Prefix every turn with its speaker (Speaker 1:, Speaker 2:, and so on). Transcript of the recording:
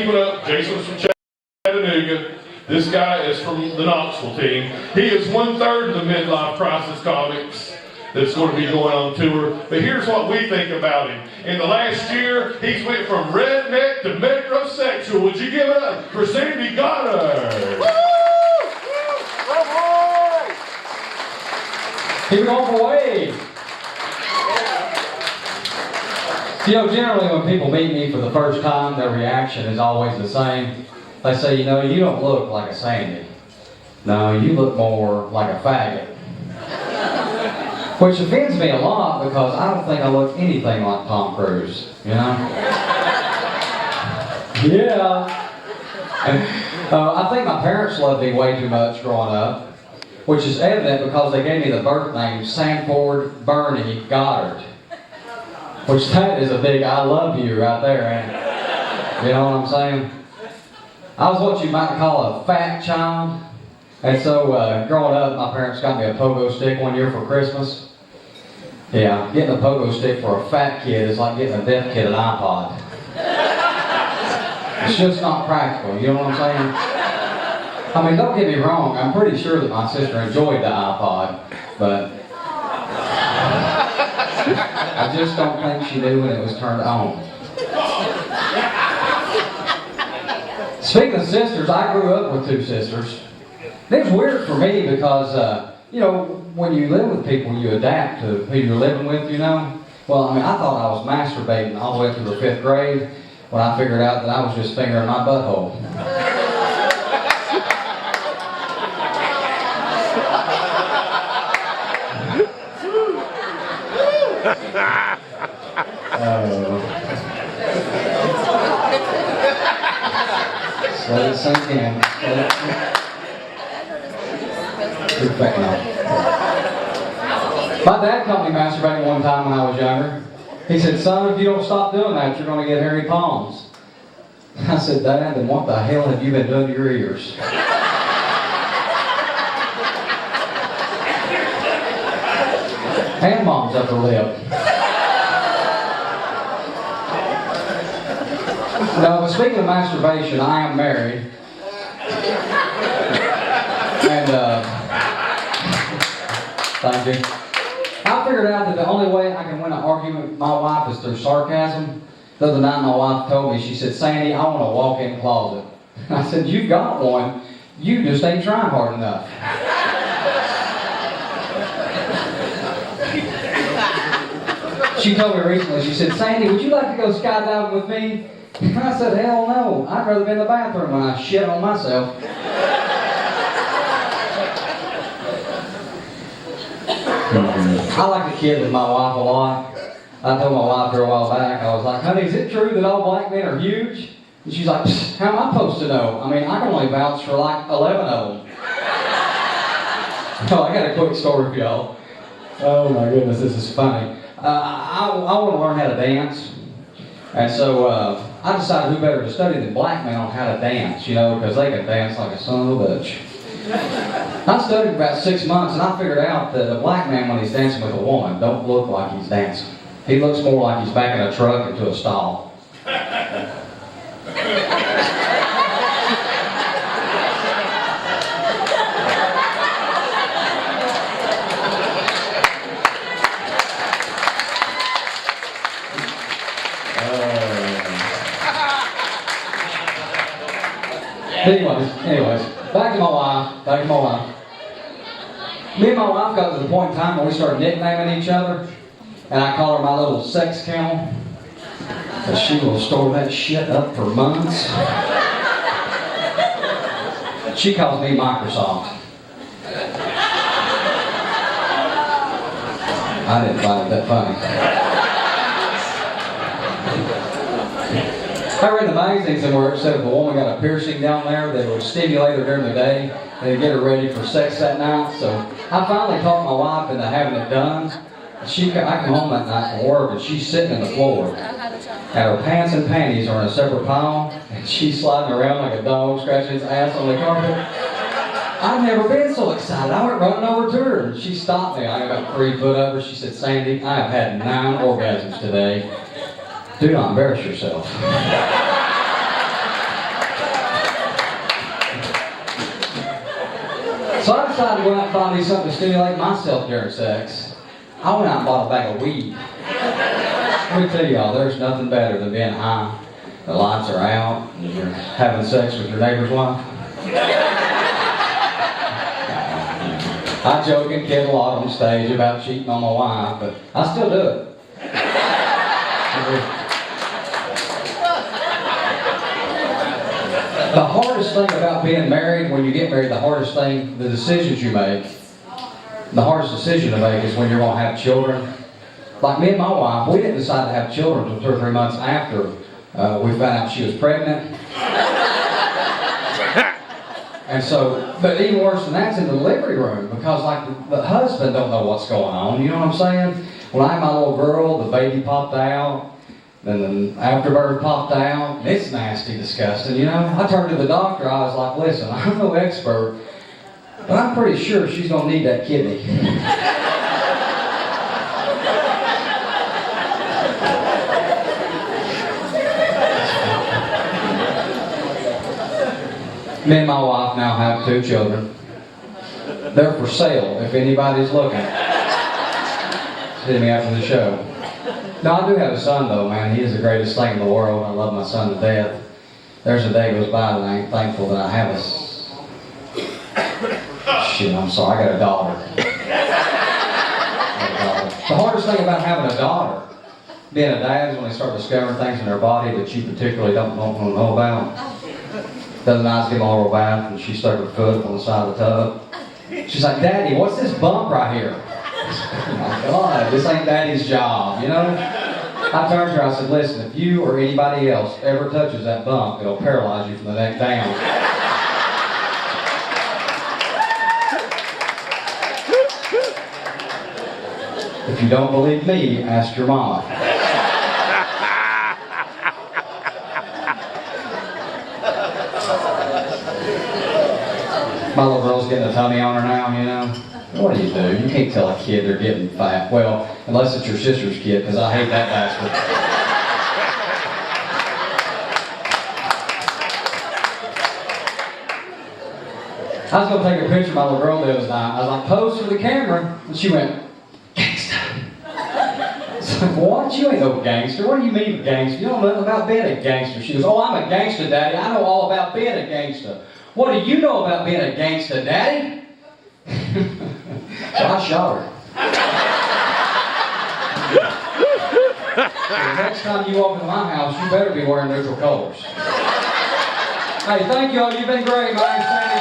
Speaker 1: keep it up. Jason's from Chattanooga. This guy is from the Knoxville team. He is 1/3 of the Midlife Crisis Comics that's going to be going on tour. But here's what we think about him. In the last year, he's went from redneck to metrosexual. Would you give it up for Sandy Goddard?
Speaker 2: Keep it on the way. You know, generally when people meet me for the first time, their reaction is always the same. They say, you know, you don't look like a Sandy. No, you look more like a faggot. Which offends me a lot because I don't think I look anything like Tom Cruise, you know? Yeah. I think my parents loved me way too much growing up, which is evident because they gave me the birth name Sanford Bernie Goddard. Which that is a big I love you right there, ain't it? You know what I'm saying? I was what you might call a fat child. And so growing up, my parents got me a pogo stick one year for Christmas. Yeah, getting a pogo stick for a fat kid is like getting a deaf kid an iPod. It's just not practical, you know what I'm saying? I mean, don't get me wrong, I'm pretty sure that my sister enjoyed the iPod, but I just don't think she knew when it was turned on. Speaking of sisters, I grew up with two sisters. It was weird for me because, you know, when you live with people, you adapt to who you're living with, you know? Well, I mean, I thought I was masturbating all the way through the 5th grade when I figured out that I was just fingering my butthole. Let it sink in. My dad caught me masturbating one time when I was younger. He said, son, if you don't stop doing that, you're going to get hairy palms. I said, Dad, then what the hell have you been doing to your ears? And Mom's upper lip. No, but speaking of masturbation, I am married. And, thank you. I figured out that the only way I can win an argument with my wife is through sarcasm. The other night my wife told me, she said, Sandy, I want a walk-in closet. I said, you've got one, you just ain't trying hard enough. She told me recently, she said, Sandy, would you like to go skydiving with me? I said, hell no, I'd rather be in the bathroom when I shit on myself. I like to kid with my wife a lot. I told my wife here a while back, I was like, honey, is it true that all black men are huge? And she's like, how am I supposed to know? I mean, I can only vouch for like 11 of them. Oh, I got a quick story for y'all. Oh my goodness, this is funny. I want to learn how to dance. And so I decided who better to study than black men on how to dance, you know, because they can dance like a son of a bitch. I studied about 6 months and I figured out that a black man, when he's dancing with a woman, don't look like he's dancing. He looks more like he's backing a truck into a stall. Anyways, back to my wife. Me and my wife got to the point in time when we started nicknaming each other, and I call her my little sex camel, because she will store that shit up for months. She calls me Microsoft. I didn't find it that funny. I read in the magazine somewhere it said if a woman got a piercing down there that would stimulate her during the day and it'd get her ready for sex that night. So I finally talked my wife into having it done. I come home that night from work and she's sitting on the floor. And her pants and panties are in a separate pile and she's sliding around like a dog scratching its ass on the carpet. I've never been so excited. I went running over to her and she stopped me. I got about 3 foot over. She said, Sandy, I have had 9 orgasms today. Do not embarrass yourself. decided to go out and find me something to stimulate myself during sex. I went out and bought a bag of weed. Let me tell y'all, there's nothing better than being high. The lights are out, and you're having sex with your neighbor's wife. I joke and kid a lot on stage about cheating on my wife, but I still do it. The hardest thing about being married, when you get married, the hardest thing, the decisions you make, the hardest decision to make is when you're going to have children. Like me and my wife, we didn't decide to have children until 2 or 3 months after we found out she was pregnant. And so, but even worse than that's in the delivery room, because like the husband don't know what's going on, you know what I'm saying? When I had my little girl, the baby popped out, then the afterbirth popped out, and it's nasty, disgusting, you know? I turned to the doctor, I was like, listen, I'm no expert, but I'm pretty sure she's gonna need that kidney. Me and my wife now have 2 children. They're for sale if anybody's looking. Hit me after the show. No, I do have a son though, man. He is the greatest thing in the world. I love my son to death. There's a day goes by that I ain't thankful that I have a... Shit, I'm sorry, I got a daughter. The hardest thing about having a daughter, being a dad, is when they start discovering things in their body that you particularly don't want to know about. The other night I was giving a little bath and she stuck her foot on the side of the tub. She's like, Daddy, what's this bump right here? Oh my God, this ain't Daddy's job, you know? I turned to her, I said, listen, if you or anybody else ever touches that bump, it'll paralyze you from the neck down. If you don't believe me, ask your mama. My little girl's getting a tummy on her now, you know? What do? You can't tell a kid they're getting fat. Well, unless it's your sister's kid, because I hate that bastard. I was going to take a picture of my little girl the other night. I was like, pose for the camera. And she went, gangsta. It's like, what? You ain't no gangster. What do you mean gangster? You don't know nothing about being a gangster. She goes, oh, I'm a gangster, Daddy. I know all about being a gangster. What do you know about being a gangster, Daddy? So I shot her. The next time you walk into my house, you better be wearing neutral colors. Hey, thank y'all. You've been great, man.